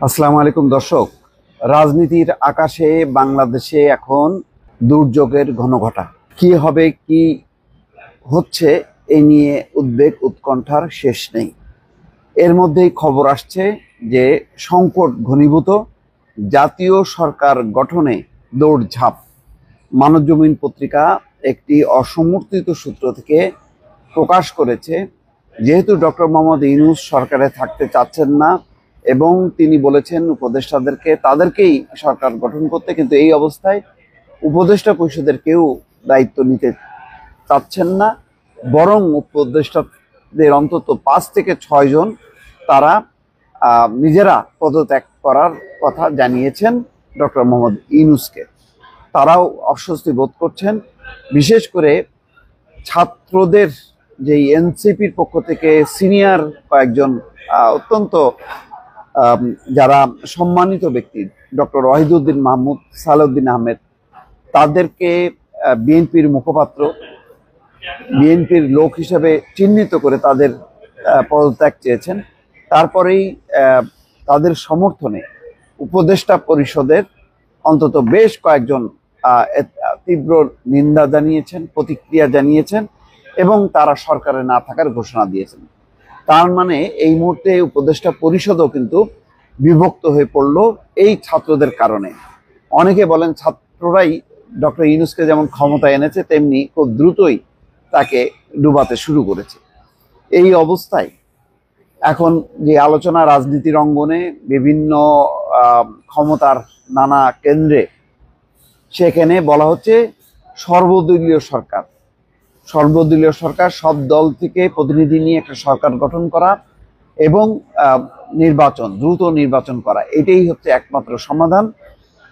আসসালামু আলাইকুম দর্শক। রাজনীতির আকাশে বাংলাদেশে এখন দুর্যোগের ঘনঘটা। কি হবে কি হচ্ছে এই নিয়ে উদ্বেগ উৎকণ্ঠার শেষ নেই। এর মধ্যেই খবর আসছে যে সংকট ঘনীভূত, জাতীয় সরকার গঠনে দৌড়ঝাঁপ। মানবজমিন পত্রিকা একটি অসমর্থিত সূত্র থেকে প্রকাশ করেছে, যেহেতু ডক্টর মোহাম্মদ ইউনূস সরকারে থাকতে চাচ্ছেন না এবং তিনি বলেছেন উপদেষ্টাদেরকে তাদেরকেই সরকার গঠন করতে, কিন্তু এই অবস্থায় উপদেষ্টা পরিষদের কেউ দায়িত্ব নিতে চাচ্ছেন না, বরং উপদেষ্টাদের অন্তত 5 থেকে 6 জন তারা নিজেরা পদত্যাগ করার কথা জানিয়েছেন ডক্টর মোহাম্মদ ইউনূসকে। তারাও অস্বস্তি বোধ করছেন, বিশেষ করে ছাত্রদের যে এনসিপির পক্ষ থেকে সিনিয়র কয়েকজন অত্যন্ত যারা সম্মানিত ব্যক্তি, ডক্টর ওয়াহিদুদ্দিন মাহমুদ, সালাউদ্দিন আহমেদ, তাদেরকে বিএনপির মুখপাত্র, বিএনপির লোক হিসেবে চিহ্নিত করে তাদের পদত্যাগ চেয়েছেন। তারপরেই তাদের সমর্থনে উপদেষ্টা পরিষদের অন্তত বেশ কয়েকজন তীব্র নিন্দা জানিয়েছেন, প্রতিক্রিয়া জানিয়েছেন এবং তারা সরকারে না থাকার ঘোষণা দিয়েছেন। তার মানে এই মুহূর্তে উপদেষ্টা পরিষদও কিন্তু বিভক্ত হয়ে পড়ল এই ছাত্রদের কারণে। অনেকে বলেন ছাত্ররাই ডক্টর ইউনূসকে যেমন ক্ষমতায় এনেছে, তেমনি খুব দ্রুতই তাকে ডুবাতে শুরু করেছে। এই অবস্থায় এখন যে আলোচনা রাজনীতির অঙ্গনে বিভিন্ন ক্ষমতার নানা কেন্দ্রে, সেখানে বলা হচ্ছে সর্বদলীয় সরকার। সর্বদলীয় সরকার, সব দল থেকে প্রতিনিধি নিয়ে একটা সরকার গঠন করা এবং নির্বাচন, দ্রুত নির্বাচন করা, এটাই হচ্ছে একমাত্র সমাধান।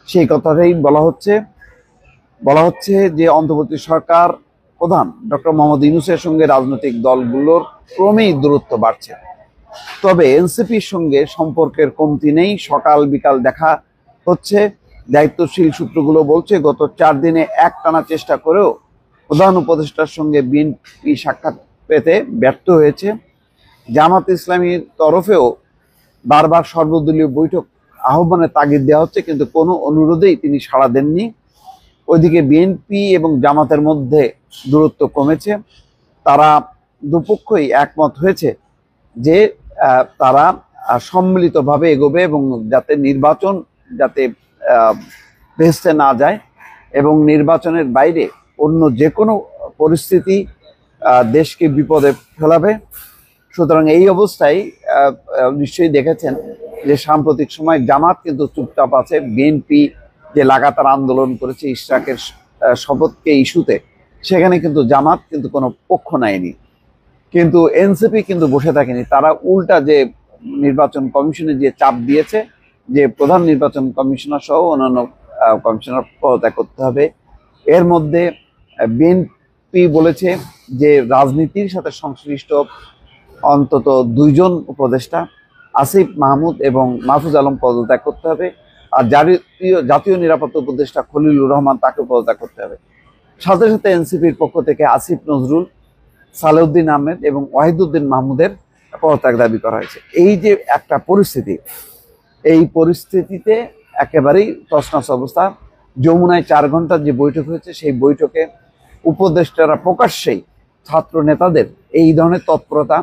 সেই কথাটাই বলা হচ্ছে যে অন্তর্বর্তী সরকার প্রধান ডক্টর মোহাম্মদ ইউনূসের সঙ্গে রাজনৈতিক দলগুলোর ক্রমেই দূরত্ব বাড়ছে। তবে এনসিপির সঙ্গে সম্পর্কের কমতি নেই, সকাল বিকাল দেখা হচ্ছে। দায়িত্বশীল সূত্রগুলো বলছে গত 4 দিনে একটানা চেষ্টা করেও প্রধান উপদেষ্টার সঙ্গে বিএনপি সাক্ষাৎ পেতে ব্যর্থ হয়েছে। জামাত ইসলামীর তরফেও বারবার সর্বদলীয় বৈঠক আহ্বানের তাগিদ দেওয়া হচ্ছে, কিন্তু কোনো অনুরোধেই তিনি সাড়া দেননি। ওইদিকে বিএনপি এবং জামাতের মধ্যে দূরত্ব কমেছে। তারা দুপক্ষই একমত হয়েছে যে তারা সম্মিলিতভাবে এগোবে এবং যাতে নির্বাচন ভেস্তে না যায় এবং নির্বাচনের বাইরে অন্য যে কোনো পরিস্থিতি দেশকে বিপদে ফেলাবে। সুতরাং এই অবস্থায় নিশ্চয়ই দেখেছেন যে সাম্প্রতিক সময় জামাত কিন্তু চুপচাপ আছে। বিএনপি যে লাগাতার আন্দোলন করেছে ইশরাকের শপথকে ইস্যুতে, সেখানে কিন্তু জামাত কিন্তু কোনো পক্ষ নেয়নি। কিন্তু এনসিপি কিন্তু বসে থাকেনি, তারা উল্টা যে নির্বাচন কমিশনে যে চাপ দিয়েছে যে প্রধান নির্বাচন কমিশনার সহ অন্যান্য কমিশনার পদত্যাগ করতে হবে। এর মধ্যে বিএনপি বলেছে যে রাজনীতির সাথে সংশ্লিষ্ট অন্তত 2 জন উপদেষ্টা, আসিফ মাহমুদ এবং মাহফুজ আলম পদত্যাগ করতে হবে, আর জাতীয় নিরাপত্তা উপদেষ্টা খলিলুর রহমান তাকে পদত্যাগ করতে হবে। সাথে সাথে এনসিপির পক্ষ থেকে আসিফ নজরুল, সালাউদ্দিন আহমেদ এবং ওয়াহিদুদ্দিন মাহমুদের পদত্যাগ দাবি করা হয়েছে। এই যে একটা পরিস্থিতি, এই পরিস্থিতিতে একেবারেই তছনছ অবস্থা। যমুনায় 4 ঘন্টার যে বৈঠক হয়েছে, সেই বৈঠকে উপদেষ্টারা প্রকাশ্যেই ছাত্র নেতাদের এই ধরনের তৎপরতা,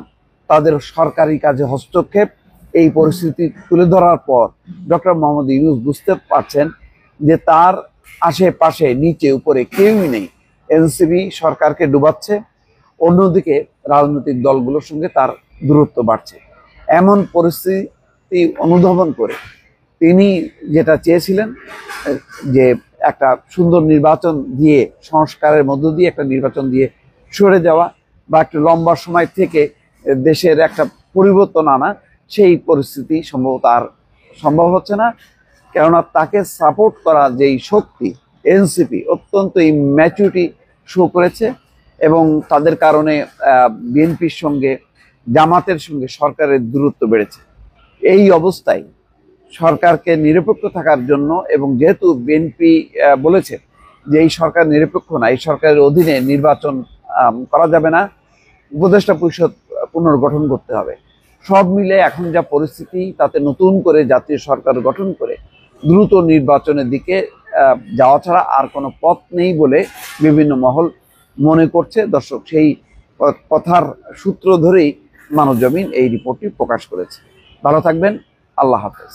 তাদের সরকারি কাজে হস্তক্ষেপ, এই পরিস্থিতি তুলে ধরার পর ডক্টর মোহাম্মদ ইউনূস বুঝতে পারছেন যে তার আশেপাশে নিচে উপরে কেউই নেই। এনসিপি সরকারকে ডুবাচ্ছে, অন্যদিকে রাজনৈতিক দলগুলোর সঙ্গে তার দূরত্ব বাড়ছে। এমন পরিস্থিতি অনুধাবন করে তিনি যেটা চেয়েছিলেন যে একটা সুন্দর নির্বাচন দিয়ে, সংস্কারের মধ্য দিয়ে একটা নির্বাচন দিয়ে সরে যাওয়া বা একটা লম্বা সময় থেকে দেশের একটা পরিবর্তন আনা, সেই পরিস্থিতি সম্ভবত আর সম্ভব হচ্ছে না। কেননা তাকে সাপোর্ট করা যেই শক্তি এনসিপি অত্যন্ত ম্যাচুরিটি শো করেছে এবং তাদের কারণে বিএনপির সঙ্গে জামাতের সঙ্গে সরকারের দূরত্ব বেড়েছে। এই অবস্থায় সরকারকে নিরপেক্ষ থাকার জন্য, এবং যেহেতু বিএনপি বলেছে যে এই সরকার নিরপেক্ষ না, এই সরকারের অধীনে নির্বাচন করা যাবে না, উপদেষ্টা পরিষদ পুনর্গঠন করতে হবে, সব মিলে এখন যা পরিস্থিতি, তাতে নতুন করে জাতীয় সরকার গঠন করে দ্রুত নির্বাচনের দিকে যাওয়া ছাড়া আর কোনো পথ নেই বলে বিভিন্ন মহল মনে করছে। দর্শক, সেই কথার সূত্র ধরেই মানবজমিন এই রিপোর্টটি প্রকাশ করেছে। ভালো থাকবেন। আল্লাহ হাফেজ।